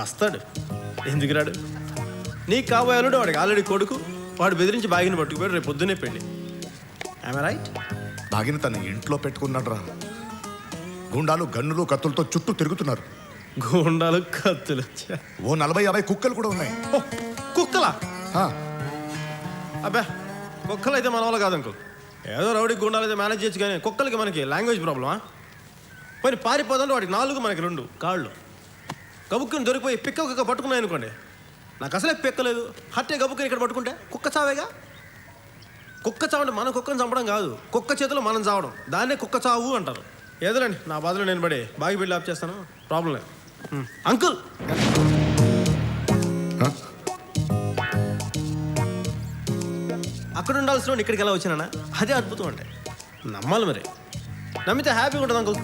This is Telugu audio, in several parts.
వస్తాడు, ఎందుకు రాడు? నీకు కాబోయాలుడు వాడికి ఆల్రెడీ కొడుకు, వాడు బెదిరించి బాగిని పట్టుకుపోయాడు, రేపు పొద్దున్నే పెళ్ళి. I right? బాగిన తన ఇంట్లో పెట్టుకున్నాడ్రా. గుండాలు గన్నులు కత్తులతో చుట్టూ తిరుగుతున్నారు. గుండాలు కత్తులు, ఓ 40-50 కుక్కలు కూడా ఉన్నాయి. కుక్కలా? ఆ, అబ్బా, కుక్కలు అయితే మన వల్ల కాదు అంకుల్. ఏదో రౌడీ గుండాలు అయితే మేనేజ్ చేయొచ్చు, కానీ కుక్కలకి మనకి లాంగ్వేజ్ ప్రాబ్లమా? పోయి పారిపోదంటే వాడికి 4, మనకి 2 కాళ్ళు. గబుక్కుని దొరికిపోయి పిక్క కుక్క పట్టుకున్నాయి అనుకోండి, నాకు అసలే పిక్కలేదు. హట్టే గబుక్కుని ఇక్కడ పట్టుకుంటే కుక్క చావేగా. కుక్క చావంటే మన కుక్కను చంపడం కాదు, కుక్క చేతిలో మనం చావడం, దాన్నే కుక్క చావు అంటారు. ఏదోలేండి, నా బాధలో నేను పడి బాగి బిల్డ్ ఆఫ్ చేస్తాను, ప్రాబ్లం లేదు. అంకుల్, అక్కడ ఉండాల్సిన ఇక్కడికి ఎలా వచ్చినా అదే అద్భుతం అంటే. నమ్మాలి మరి, నమ్మితే హ్యాపీగా ఉంటుంది అంకుల్.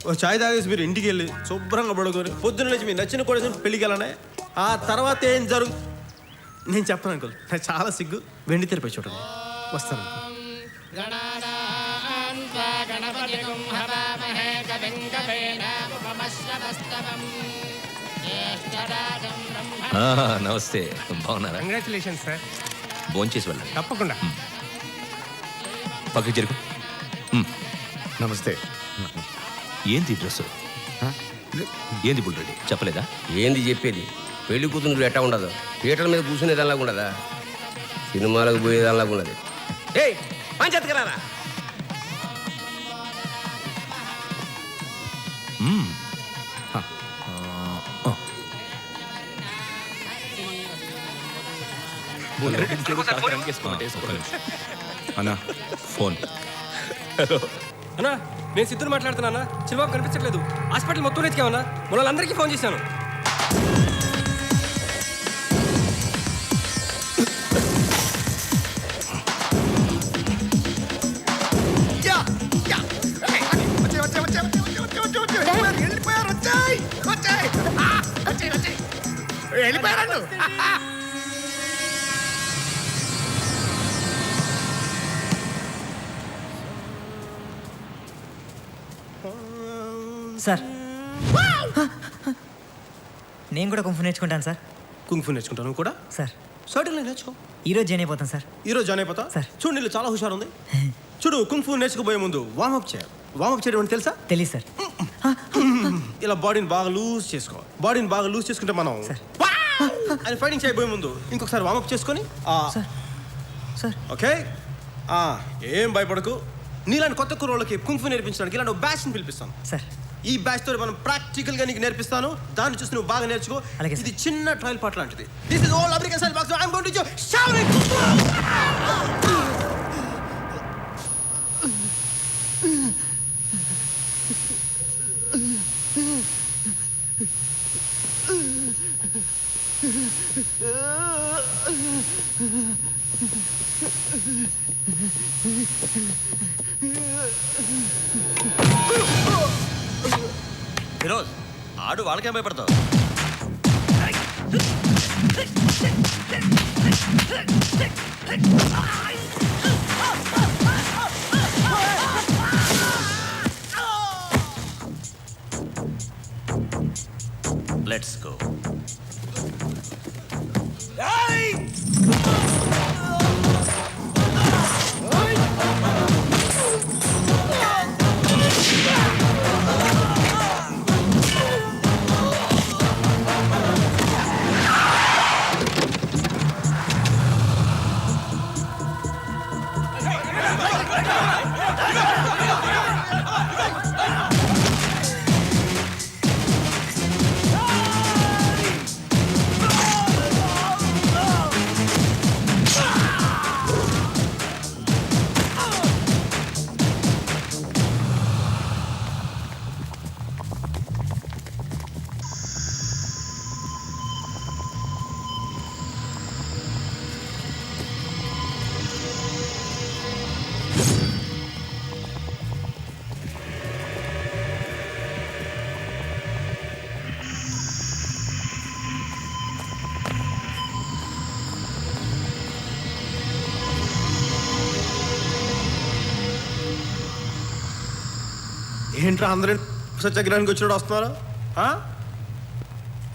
ఓ చాయ్ తాగేసి మీరు ఇంటికి వెళ్ళి శుభ్రంగా పడుకొని పొద్దున్న లేచి మీరు నచ్చిన కూడా పెళ్ళికి వెళ్ళానే. ఆ తర్వాత ఏం జరుగు నేను చెప్పను అంకుల్, నాకు చాలా సిగ్గు. వెండి తెరిపై చూడండి, వస్తాను అంకుల్. నమస్తే, బాగున్నారా? Congratulations sir. భోంచేసి వెళ్ళండి. తప్పకుండా. పక్కకి జరుగు. నమస్తే. ఏంది డ్రెస్? ఏంది బుల్రెడ్డి చెప్పలేదా? ఏంది చెప్పేది? పెళ్లి కూతురు ఎట్టా ఉండదు, థియేటర్ మీద కూర్చునేదానిలాగా ఉండదా, సినిమాలకు పోయేదానిలాగా ఉండదు. ఏయ్ పంచెత్తుకురారా. అన్నా ఫోన్. హలో అన్నా, నేను సిద్ధుని మాట్లాడుతున్నా అన్న. చిరుబాబు కనిపించట్లేదు, హాస్పిటల్ మొత్తం వెతికామన్నా. వాళ్ళందరికీ ఫోన్ చేశాను. సార్, నేను కూడా కుంఫు నేర్చుకుంటాను సార్. కుంఫు నేర్చుకుంటాను కూడా సార్, సర్టన్లీ నేర్చుకో. ఈరోజు జాయిన్ అయిపోతాను సార్. ఈరోజు జాయిన్ అయిపోతా సార్. చూడు, నీళ్ళు చాలా హుషారు ఉంది. చూడు, కుంఫు నేర్చుకుపోయే ముందు వార్మప్ చేయాలి. వార్మప్ చేయడం అంటే తెలుసా? తెలీదు సార్. ఇలా బాడీని బాగా లూజ్ చేసుకో. బాడీని బాగా లూజ్ చేసుకుంటే మనం అని ఫైటింగ్ చేయబోయే ముందు ఇంకొకసారి వార్మప్ చేసుకొని సార్ సార్ ఓకే. ఏం భయపడకు. నీలాంటి కొత్త కుర్రోళ్ళకి కుంఫు నేర్పించడానికి ఇలాంటి బ్యాచ్ని పిలిపిస్తాను. సార్, ఈ బ్యాచ్ తో మనం ప్రాక్టికల్ గా నీకు నేర్పిస్తాను. దాన్ని చూసి నువ్వు బాగా నేర్చుకో. అలాగే సార్. ఇది చిన్న ట్రయల్ పార్ట్ లాంటిది. This is all American style box. I am going to shout it. Firoz, ఆడు వాళ్ళకేం భయపడతావు? Let's go. ఏంట్రా అందరూ సత్యాగ్రహానికి వచ్చినప్పుడు వస్తున్నారా?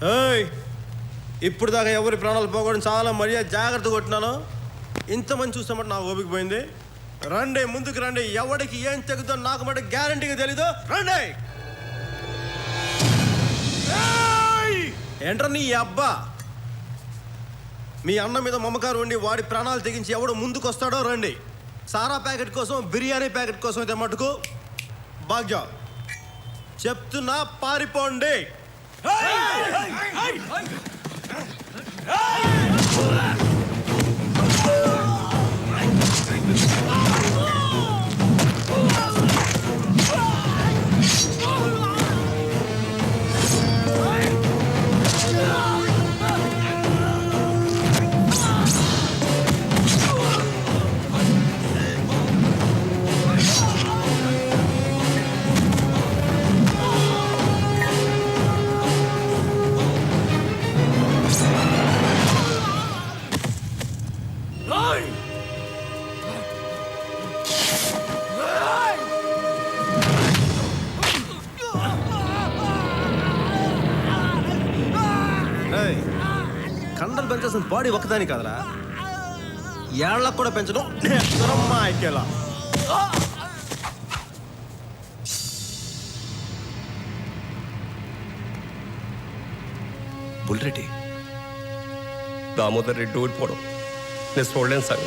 ఏయ్ ఇప్పుడు దాకా ఎవరి ప్రాణాలు పోకూడదు చాలా మర్యాద జాగ్రత్త కొట్టినాను. ఇంతమంది చూస్తామంటే నాకు ఓపిక పోయింది. రండి ముందుకు రండి. ఎవరికి ఏం తెగుతో నాకు మటు గ్యారంటీగా తెలీదు. రండి. ఏంట్రా నీ అబ్బా, మీ అన్న మీద మమకారం ఉండి వాడి ప్రాణాలు తెగించి ఎవడు ముందుకు వస్తాడో రండి. సారా ప్యాకెట్ కోసం బిర్యానీ ప్యాకెట్ కోసం అయితే మటుకు భాగ్య చెప్తున్నా పారిపోండి. కండలు పెంచాల్సిన బాడీ ఒకదాని కదరా, ఏళ్ళకు కూడా పెంచడం నేర్చుకోరమ్మా ఐక్యలా. బుల్రెడ్డి దామోదర్ రెడ్డి ఓడిపోవడం నేను చూడలేను సార్.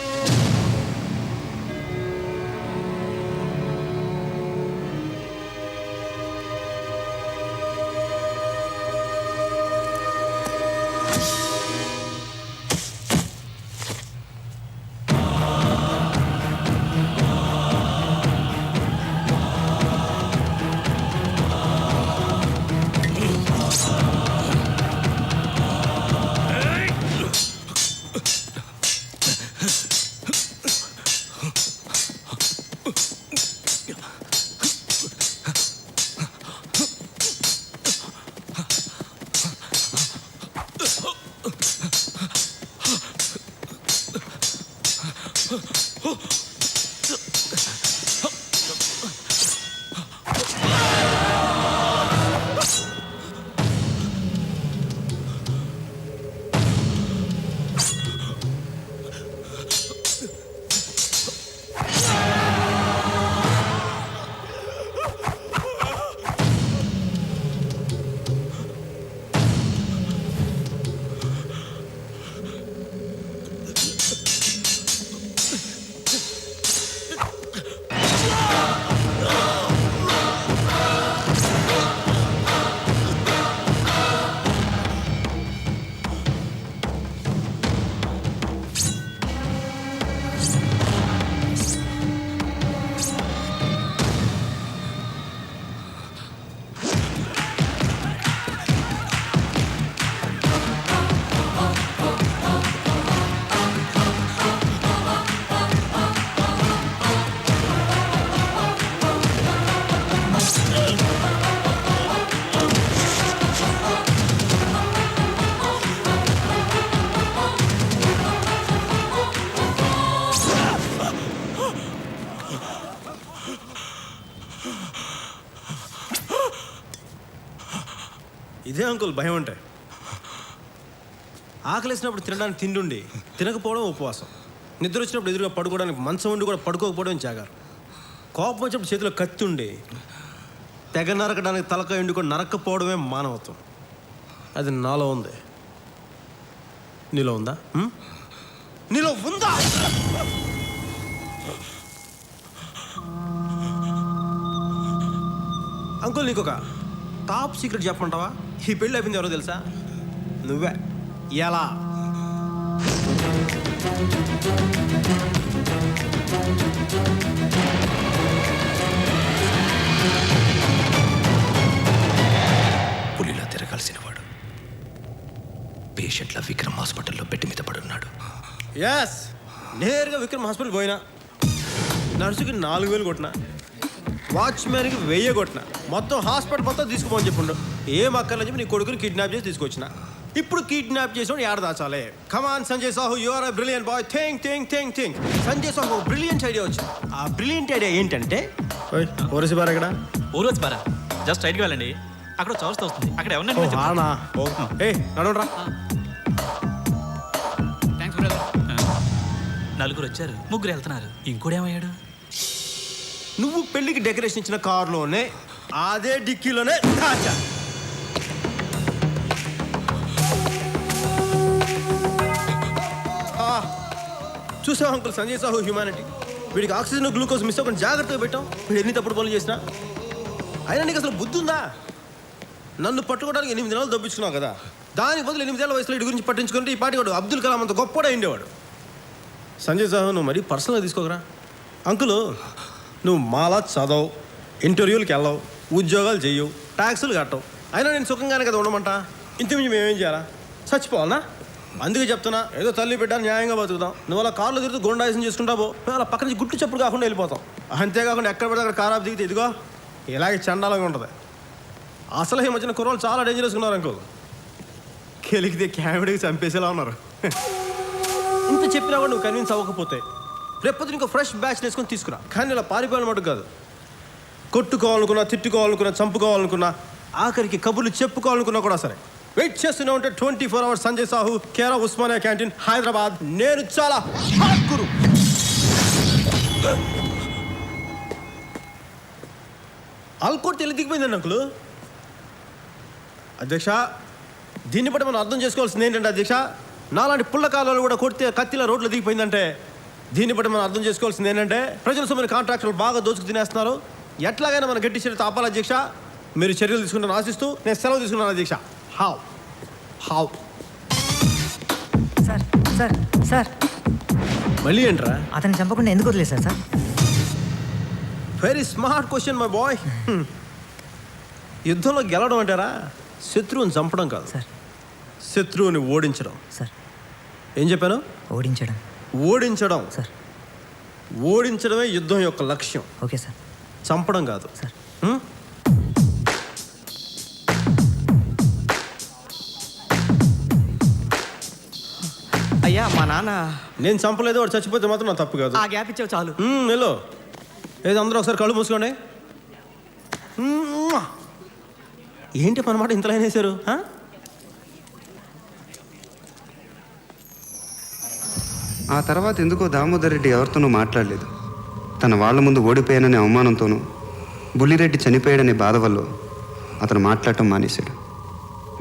ఇదే అంకుల్ భయం అంటే. ఆకలేసినప్పుడు తినడానికి తిండి, తినకపోవడం ఉపవాసం. నిద్ర వచ్చినప్పుడు ఎదురుగా పడుకోవడానికి మంచం ఉండి కూడా పడుకోకపోవడం జాగారు. కోపం వచ్చినప్పుడు చేతిలో కత్తి ఉండి తెగ నరకడానికి తలకాయ ఉండి కూడా నరక్కపోవడమే మానవత్వం. అది నాలో ఉంది. నీలో ఉందా? నీలో ఉందా? అంకుల్ నీకు ఒక టాప్ సీక్రెట్ చెప్పమంటావా? ఈ పెళ్ళి అయిపోయింది ఎవరో తెలుసా? నువ్వే. ఎలా? పులిలా తిరగాల్సిన వాడు పేషెంట్ల విక్రమ్ హాస్పిటల్లో బెడ్ మీద పడున్నాడు. ఎస్, నేరుగా విక్రమ్ హాస్పిటల్ పోయినా, నర్సుకి 4,000 కొట్టినా, వాచ్మెన్కి 1000 కొట్టినా, మొత్తం హాస్పిటల్ మొత్తం తీసుకుపోని చెప్పుండు. ఏం అక్కర్లని చెప్పి నీ కొడుకుని కిడ్నాప్ చేసి తీసుకొచ్చిన. ఇప్పుడు కిడ్నాప్ చేసి ఏడ దాచాలి? Come on Sanjay Sahu, you are a brilliant boy. Think. Sanjay Sahu brilliant idea వచ్చింది. ఆ బ్రిలియంట్ ఐడియా ఏంటంటే, ఓరసి బార్ ఎక్కడ? ఊరోజు బారా జస్ట్ రైట్కి వెళ్ళండి. అక్కడ చౌరస్తా వస్తుంది అక్కడ ఓ, ఎవరన్నా ఆనా ఓ ఏ నడవరా థ్యాంక్స్ బ్రదర్. నలుగురు వచ్చారు, ముగ్గురు వెళ్తున్నారు. ఇంకోడేమయ్యాడు? నువ్వు పెళ్లికి డెకరేషన్ ఇచ్చిన కారులోనే అదే డిక్కీలోనే దాచా. చూసావు అంకుల్ సంజయ్ సాహు హ్యూమానిటీ. వీడికి ఆక్సిజన్ గ్లూకోజ్ మిస్ అవ్వకుండా జాగ్రత్తగా పెట్టాం. వీడు ఎన్ని తప్పుడు పనులు చేసినా అయినా నీకు అసలు బుద్ధి ఉందా? నన్ను పట్టుకోవడానికి 8 నెలలు దొబ్బించుకున్నావు కదా, దానికి బదులు 8 ఏళ్ళ వయసులో వీడి గురించి పట్టించుకుంటే ఈ పాటి వాడు అబ్దుల్ కలాం అంత గొప్పగా ఉండేవాడు. సంజయ్ సాహు నువ్వు మరీ పర్సనల్గా తీసుకోకరా. అంకులు నువ్వు మాలా చదవు, ఇంటర్వ్యూలకు వెళ్ళవు, ఉద్యోగాలు చెయ్యవు, ట్యాక్సులు కట్టవు, అయినా నేను సుఖంగానే కదా ఉండమంట. ఇంతకుమించి మేమేం చేయాలా? చచ్చిపోవాలనా? అందుకే చెప్తున్నా, ఏదో తల్లి బిడ్డ న్యాయంగా బతుకుదాం. నువ్వు అలా కార్లో తిరుగుతూ గుండాయిసం చేసుకుంటా పో, మేము అలా పక్క నుంచి గుట్టు చెప్పుడు కాకుండా వెళ్ళిపోతాం. అంతేకాకుండా ఎక్కడ పడితే అక్కడ కారాపు దిగితే ఇదిగో ఇలాగే చండాలంగా ఉంటుంది. అసలు ఈ మధ్యన కుర్రోళ్ళు చాలా డేంజరస్గా ఉన్నారు అంకుల్. కెలికితే క్యామిడీకి చంపేసేలా ఉన్నారు. ఇంత చెప్పినా కూడా నువ్వు కన్విన్స్ అవ్వకపోతే రేపొద్దు ఇంకో ఫ్రెష్ బ్యాచ్ వేసుకొని తీసుకురా. కానీ ఇలా పారిపోయిన మటుకు కాదు. కొట్టుకోవాలనుకున్నా, తిట్టుకోవాలనుకున్నా, చంపుకోవాలనుకున్నా, ఆఖరికి కబుర్లు చెప్పుకోవాలనుకున్నా కూడా సరే వెయిట్ చేస్తూనే ఉంటే 24 hours సంజయ్ సాహు, కేరా ఉస్మానియా క్యాంటీన్, హైదరాబాద్. నేను చాలా హాట్ గురు. ఆల్కోట్ తెలి దిగిపోయిందండి అంకులు. అధ్యక్ష, దీన్ని బట్టి మనం అర్థం చేసుకోవాల్సింది ఏంటంటే అధ్యక్ష, నాలాంటి పుల్లకాలలో కూడా కొడితే కత్తిలా రోడ్లు దిగిపోయిందంటే దీన్ని బట్టి మనం అర్థం చేసుకోవాల్సింది ఏంటంటే ప్రజల సొమ్మిన కాంట్రాక్టర్లు బాగా దోచుకు తినేస్తున్నారు. ఎట్లాగైనా మనం గట్టి చర్యతో ఆపాలి అధ్యక్ష. మీరు చర్యలు తీసుకుంటాను ఆశిస్తూ నేను సెలవు తీసుకున్నాను అధ్యక్ష. How how sir sir sir మళ్ళీ ఏంట్రా? అతన్ని చంపకుండా ఎందుకు వదిలేశారు sir? Very smart question my boy. యుద్ధంలో గెలవడం అంటారా శత్రువుని చంపడం కాదు సార్ శత్రువుని ఓడించడం. సార్ ఏం చెప్పాను? ఓడించడం ఓడించడం. సార్. ఓడించడమే యుద్ధం యొక్క లక్ష్యం, ఓకే సార్. చంపడం కాదు. సార్ హ్మ్? అయ్యా మా నాన్న నేను చంపలేదు, వాడు చచ్చిపోతే మాత్రం నా తప్పు కాదు. ఆ గ్యాప్ ఇచ్చావు చాలు. వెళ్ళు. ఏదో అందరూ ఒకసారి కళ్ళు మూసుకోండి. ఏంటి మన మాట ఇంతలో వేసారు? ఆ తర్వాత ఎందుకో దామోదర్ రెడ్డి ఎవరితోనూ మాట్లాడలేదు. తన వాళ్ళ ముందు ఓడిపోయాననే అవమానంతోనూ బుల్లిరెడ్డి చనిపోయాడనే బాధ వల్ల అతను మాట్లాడటం మానేశాడు.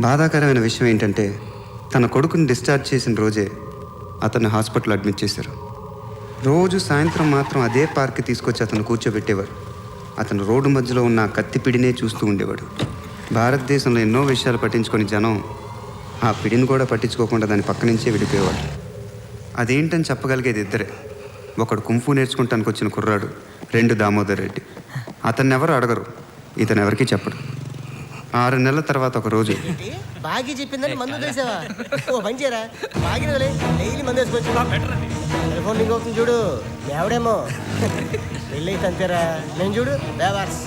బాధాకరమైన విషయం ఏంటంటే తన కొడుకుని డిశ్చార్జ్ చేసిన రోజే అతన్ని హాస్పిటల్ అడ్మిట్ చేశారు. రోజు సాయంత్రం మాత్రం అదే పార్క్కి తీసుకొచ్చి అతను కూర్చోబెట్టేవారు. అతను రోడ్డు మధ్యలో ఉన్న కత్తిపిడినే చూస్తూ ఉండేవాడు. భారతదేశంలో ఎన్నో విషయాలు పట్టించుకొని జనం ఆ పిడిని కూడా పట్టించుకోకుండా దాని పక్క నుంచే వెళ్ళిపోయేవాడు. అదేంటని చెప్పగలిగేది ఇద్దరే. ఒకడు కుంఫు నేర్చుకుంటానికి వచ్చిన కుర్రాడు, 2 దామోదర్ రెడ్డి. అతన్ని ఎవరు అడగరు, ఇతను ఎవరికీ చెప్పడు. 6 నెలల తర్వాత ఒక రోజు బాగా చెప్పిందని మందు వేసావా? ఓ పని చేయరా, బాగిన డైలీ మందు వేసుకోవచ్చు. టెలిఫోన్ లింక్ అవుతుంది చూడు, ఎవడేమో వెళ్ళి అంతేరా. నేను చూడు బేవార్స్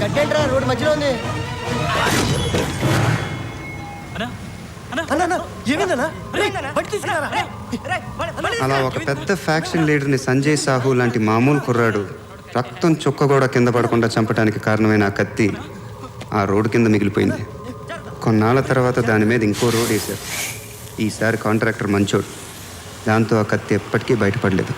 కట్టేంట్రా, రోడ్డు మధ్యలో ఉంది. అలా ఒక పెద్ద ఫ్యాక్షన్ లీడర్ని సంజయ్ సాహు లాంటి మామూలు కుర్రాడు రక్తం చుక్క కూడా కింద పడకుండా చంపడానికి కారణమైన ఆ కత్తి ఆ రోడ్డు కింద మిగిలిపోయింది. కొన్నాళ్ళ తర్వాత దాని మీద ఇంకో రోడ్ వేశారు. ఈసారి కాంట్రాక్టర్ మంచోడు, దాంతో ఆ కత్తి ఎప్పటికీ బయటపడలేదు.